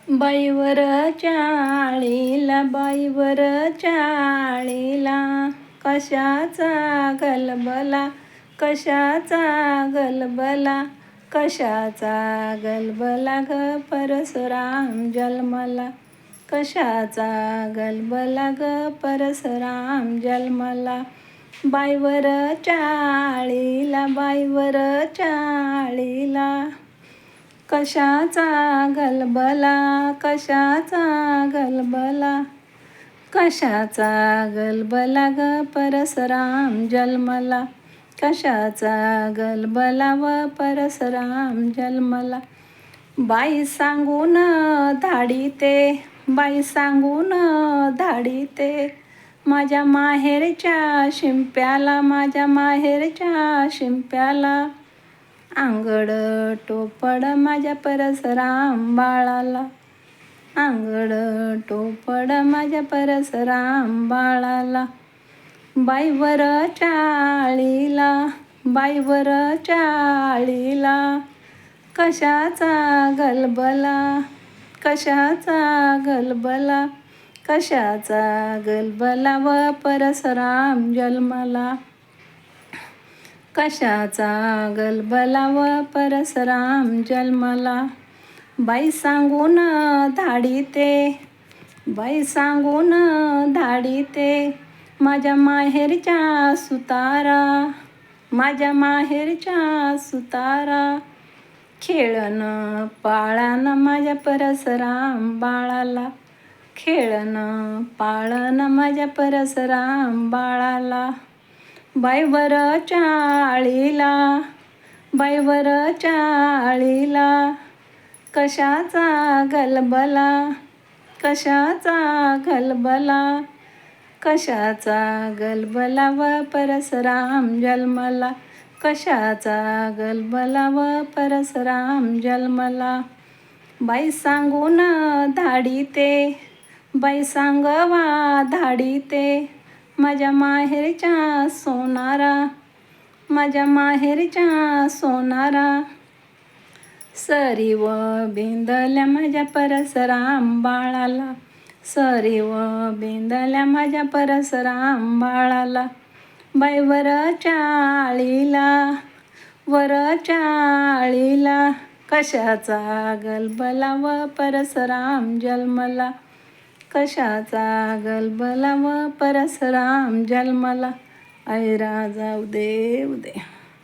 बाईवर चाळीला, बाईवर चाळीला, कशाचा गलबला, कशाचा गलबला, कशाचा गलबला ग परशुराम जन्मला, कशाचा गलबला ग परशुराम जन्मला. बाईवर चाळीला, बाईवर चाळीला, कशाचा गलबला, कशाचा गलबला, कशाचा गलबला ग परशुराम जन्मला, कशाचा गलबला व परशुराम जन्मला. बाई सांगून धाडीते, बाई सांगून धाडीते, माझ्या माहेरच्या शिंप्याला, माझ्या माहेरच्या शिंप्याला, अंगड टोपड माझ्या परशुराम बाळाला, अंगड टोपड माझ्या परशुराम बाळाला. बाईवर चाळीला, बाईवर चाळीला, कशाचा गलबला, कशाचा गलबला, कशाचा गलबला व परशुराम जन्मला, कशाचा गलबला व परशुराम जन्मला. बाई सांगून धाडीते, बाई सांगून धाडीते, माझ्या माहेरच्या सुतारा, माझ्या माहेरच्या सुतारा, खेळण पाळण माझ्या परशुराम बाळाला, खेळण पाळण माझ्या परशुराम बाळाला. बाईवर चाळीला, बाईवर चाळीला, कशाचा गलबला, कशाचा गलबला, कशाचा गलबला व परशुराम जन्मला, कशाचा गलबला व परशुराम जन्मला. बाई सांगून धाडीते, बाई सांगवा धाडीते, माझ्या माहेरच्या सोनारा, माझ्या माहेरच्या सोनारा, सरीव बिंदल्या माझ्या परशुराम बाळाला, सरीव बिंदल्या माझ्या परशुराम बाळाला. बाईवर चाळीला, वर चाळीला, कशाचा गलबला व परशुराम जन्मला, कशाचा गलबला व परशुराम जन्मला. ऐरा जाऊ दे उदे.